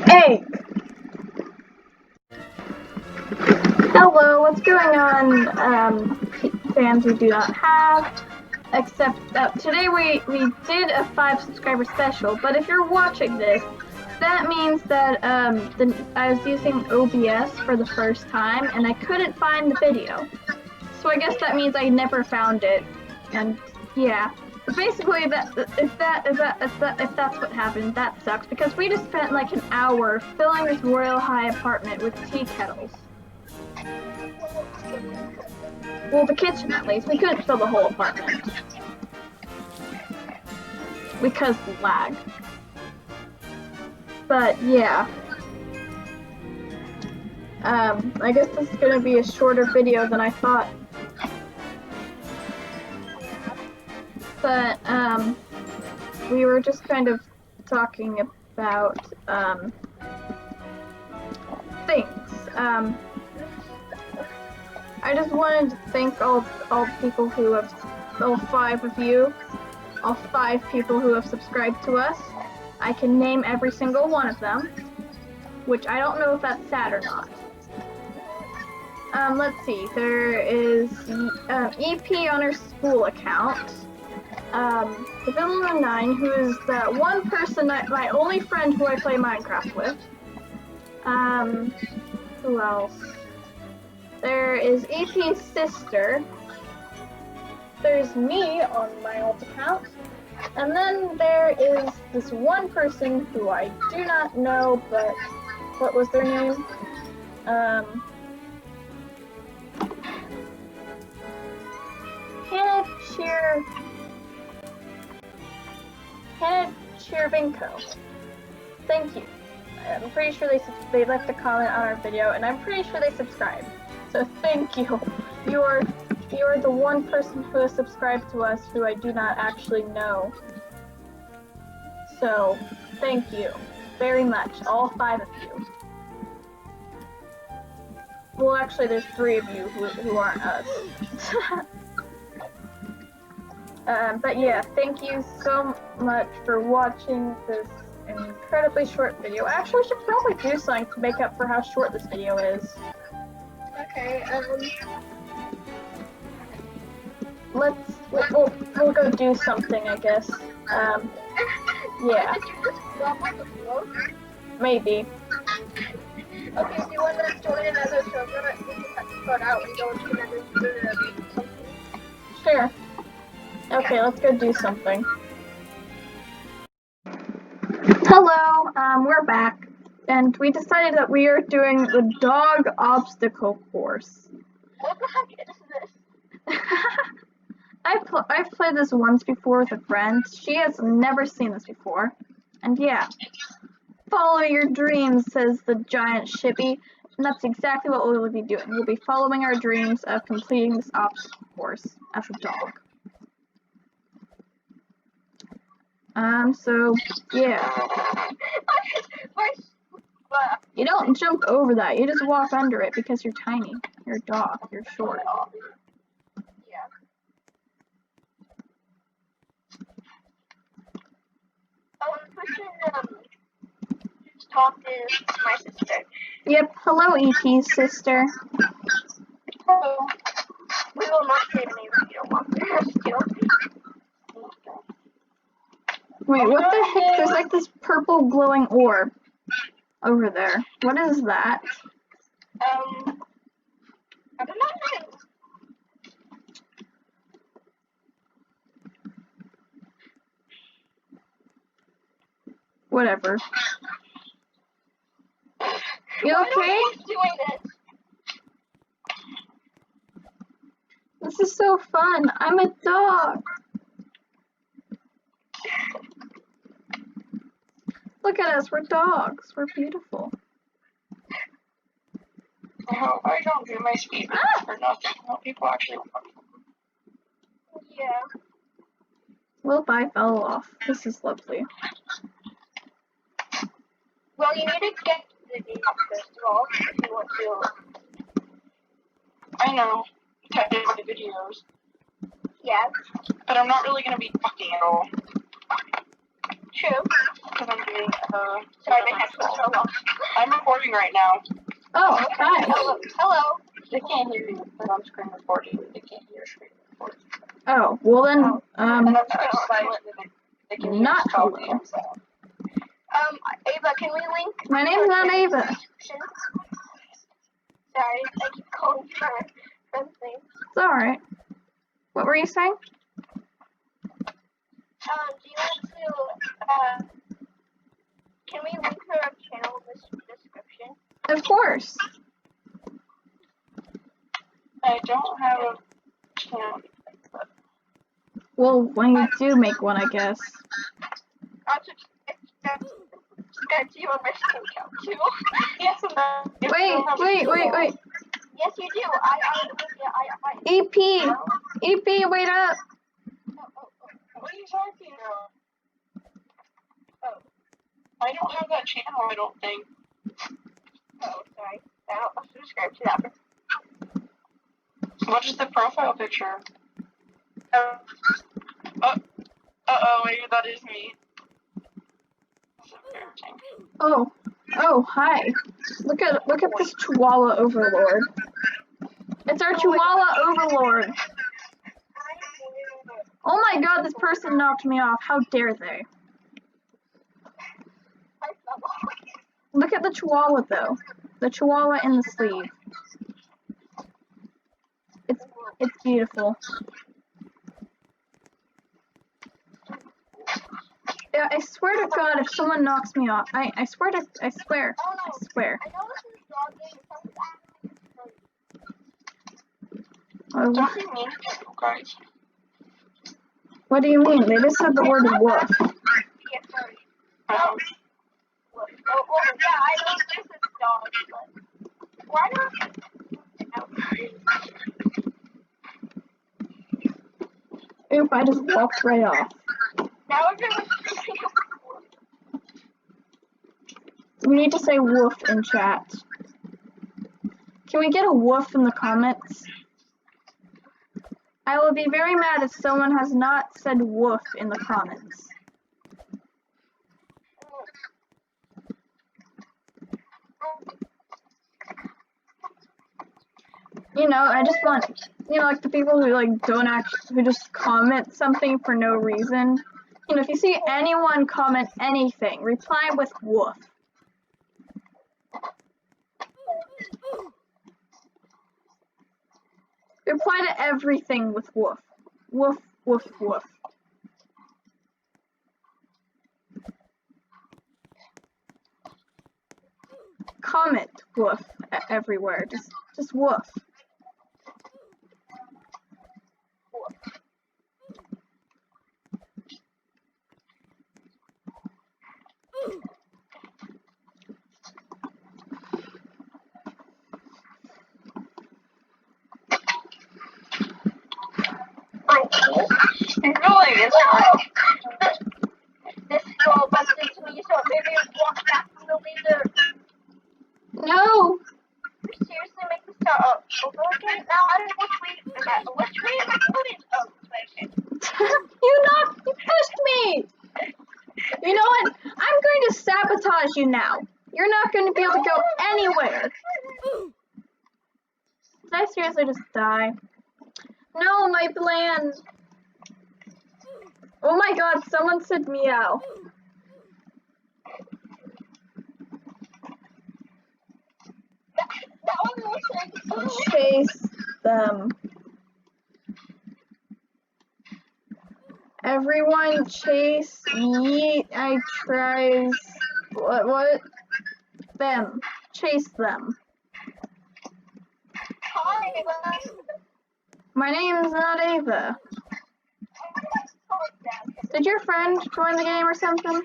Hey! Hello, what's going on, fans we do not have? Except that today we did a 5 subscriber special, but if you're watching this, that means that I was using OBS for the first time and I couldn't find the video. So I guess that means I never found it. And yeah. But basically if that's what happened, that sucks because we just spent like an hour filling this royal high apartment with tea kettles. Well, the kitchen at least. We couldn't fill the whole apartment. Because of lag. But yeah. I guess this is gonna be a shorter video than I thought. But, we were just kind of talking about, things. I just wanted to thank all people who have, all 5 of you, all 5 people who have subscribed to us. I can name every single one of them, which I don't know if that's sad or not. Let's see, there is EP on her school account, the Villain 9, who is that one person, my only friend who I play Minecraft with. Who else? There is EP's sister. There's me on my old account. And then there is this one person who I do not know, but what was their name? Hannah Cheervinko. Thank you. I'm pretty sure they left a comment on our video, and I'm pretty sure they subscribed. So thank you. You're the one person who has subscribed to us who I do not actually know. So thank you very much, all 5 of you. Well, actually, there's 3 of you who aren't us. But yeah, thank you so much for watching this incredibly short video. Actually, we should probably do something to make up for how short this video is. Okay, We'll go do something, I guess. Yeah. Maybe. Okay, do you want to join another server? We just have to start out and go to another server. Sure. Okay, let's go do something. Hello, we're back. And we decided that we are doing the dog obstacle course. What the heck is this? I've played this once before with a friend. She has never seen this before. And yeah. Follow your dreams, says the giant shippy. And that's exactly what we will be doing. We'll be following our dreams of completing this obstacle course as a dog. So, yeah. You don't jump over that, you just walk under it because you're tiny. You're a dog, you're short. Yeah. The person who's talked is my sister. Yep, hello EP sister. Hello. We will not say the name if you don't want to. Wait, what the heck? There's like this purple glowing orb over there. What is that? I don't know. Whatever. You okay? Doing this. This is so fun. I'm a dog. Look at us, we're dogs. We're beautiful. I hope I don't do my speed for nothing. I hope people actually want me. Yeah. Well, bye, fell off. This is lovely. Well, you need to get the game first of all if you want to. I know. Type in the videos. Yeah. But I'm not really going to be talking at all. True. Because I'm doing Sorry, my headphones fell off. I'm recording right now. Oh, hi. Hello. They can't hear you, but I'm screen recording. They can't hear screen recording. Oh, well then, And I'm just silent. They can hear not us talking. hello. So. Ava, can we link? My name's not Ava. Sorry, I keep calling you my friend's name. It's alright. What were you saying? Do you want to, can we link her channel in the description? Of course. I don't have a channel. Well, when you do make one, I guess. I'll subscribe to you on my Steam account too. Yes, Wait. Yes, you do. I. EP! EP, wait up! What are you talking about? Oh. I don't have that channel, I don't think. Oh, sorry. I'll subscribe to that. What is the profile picture? Maybe that is me. That's embarrassing. Oh, hi. Look at this Chihuahua overlord. It's our Chihuahua overlord. Oh my god, this person knocked me off. How dare they? Look at the Chihuahua though. The Chihuahua in the sleeve. It's beautiful. Yeah, I swear to God, if someone knocks me off, I swear. I know this is dog game. Don't be mean to people, guys. What do you mean? They just said the word woof. Yeah, sorry. Yeah, I know this is dog, but why not? Oop, I just walked right off. Now we're gonna We need to say woof in chat. Can we get a woof in the comments? I will be very mad if someone has not said woof in the comments. You know, I just want, like the people who who just comment something for no reason. You know, if you see anyone comment anything, reply with woof. Reply to everything with woof. Woof, woof, woof. Comment woof everywhere. Just woof. Really, it's hard. This girl bumped into me, so maybe I walk back from the leader. No! Seriously, make me start over again? Now I don't know which way am I going? Oh, this way, okay. You pushed me! You know what? I'm going to sabotage you now. You're not going to be able to go anywhere. Did I seriously just die? No, my plan. Oh my god, someone said meow. That one looks like Chase them. Everyone chase yeet. I tries. What? Them. Chase them. hi. My name's not Ava. Did your friend join the game or something?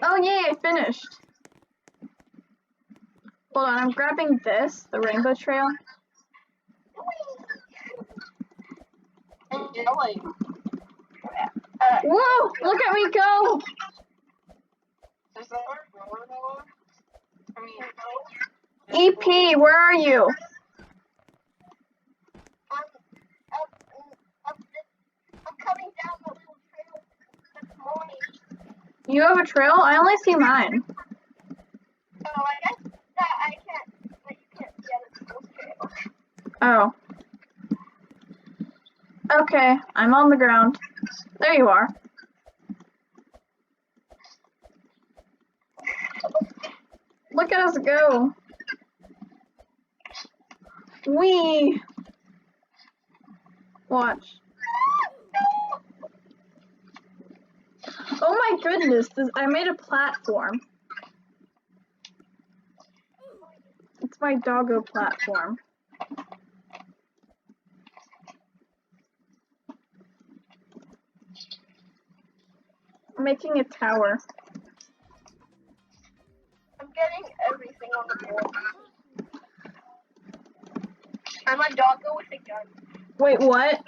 Oh yay, I finished. Hold on, I'm grabbing this, the rainbow trail. Whoa, look at me go! Is that our roller Noah? I mean, EP, where are you? I'm coming down the little trail this morning. You have a trail? I only see mine. Oh, I guess that I can't, that you can't see other people's trails. Oh. Okay, I'm on the ground. There you are. Look at us go. Wee. Watch. Oh my goodness, I made a platform. It's my doggo platform. I'm making a tower. I'm getting everything on the board. I'm a doggo with a gun. Wait, what?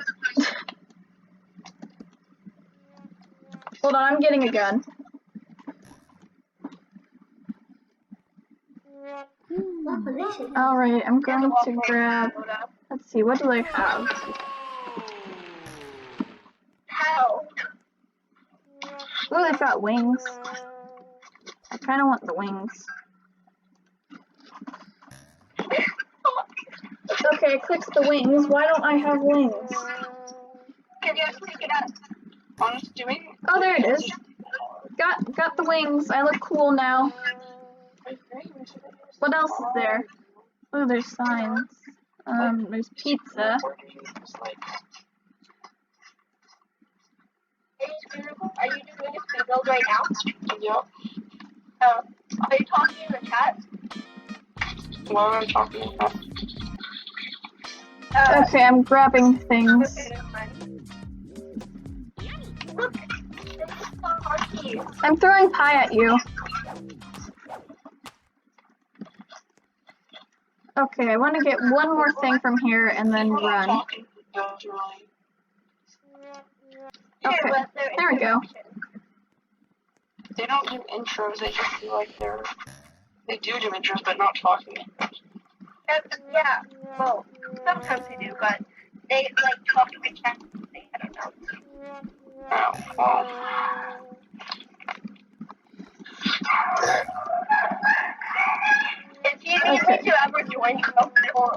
Hold on, I'm getting a gun. Alright, I'm going to grab... Let's see, what do I have? How? Oh, they've got wings. I kind of want the wings. Okay, it clicks the wings. Why don't I have wings? Can you actually pick it up? I'm just doing. Oh, there it is. Got the wings. I look cool now. What else is there? Oh, there's signs. There's pizza. Are you doing a speed build right now? Yep. Oh. Are you talking in the chat? What am I talking about? Okay, I'm grabbing things. Okay, never mind. Look, this is so hard. I'm throwing pie at you. Okay, I want to get one more thing from here and then run. Talking. Don't you really? Okay, there we go. They don't do intros. They just do like their. They do intros, but not talking. Yeah, well, sometimes they do, but they like talk in the chat. I don't know. Oh, well. If you need me to ever join you or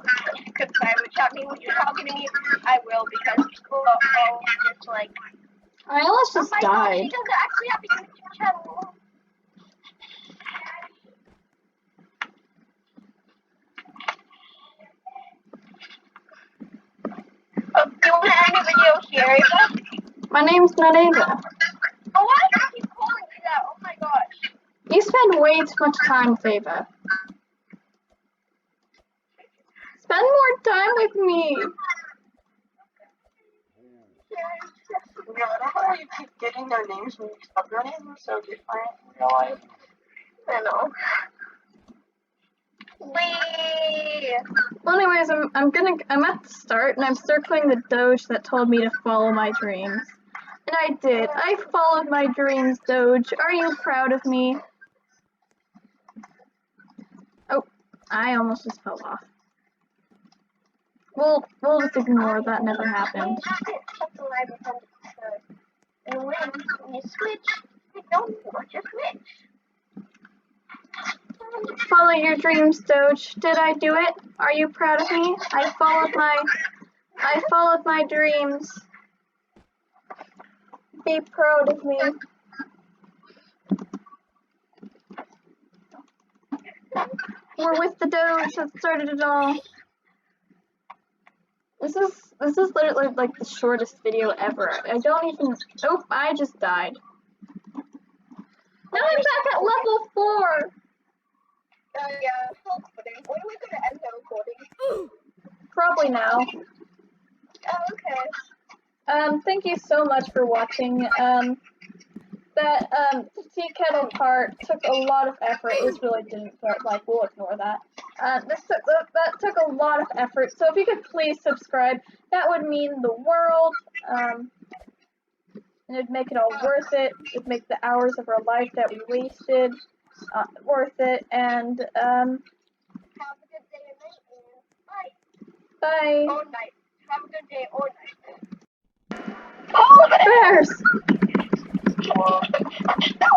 could private chat me when you're talking to me, I will because people are just like, I almost oh just my gosh, died. she doesn't actually have a YouTube channel. Oh, do you want to end the video here, Ava? My name's not Ava. Oh, why do you keep calling me that? Oh my gosh. You spend way too much time with Ava. Spend more time with me. Yeah, I don't know why you keep getting their names mixed up. Their names are so different in real life. I know. Wee. Well, anyways, I'm at the start and I'm circling the Doge that told me to follow my dreams. And I did. I followed my dreams, Doge. Are you proud of me? Oh, I almost just fell off. We'll just ignore that never happened. And when you switch, you don't want to switch. Follow your dreams, Doge. Did I do it? Are you proud of me? I followed my dreams. Be proud of me. We're with the Doge that started it all. This is literally like the shortest video ever. I don't even. Nope, I just died. Now I'm back at level 4. Yeah, recording. When are we going to end the recording? Probably now. Oh, okay. Thank you so much for watching. That tea kettle part took a lot of effort. This really didn't, but like we'll ignore that. That took a lot of effort. So if you could please subscribe, that would mean the world. And it'd make it all worth it. It'd make the hours of our life that we wasted worth it. And Have a good day and night, and bye. bye. Or night. Have a good day or night. Oh, Bears. no!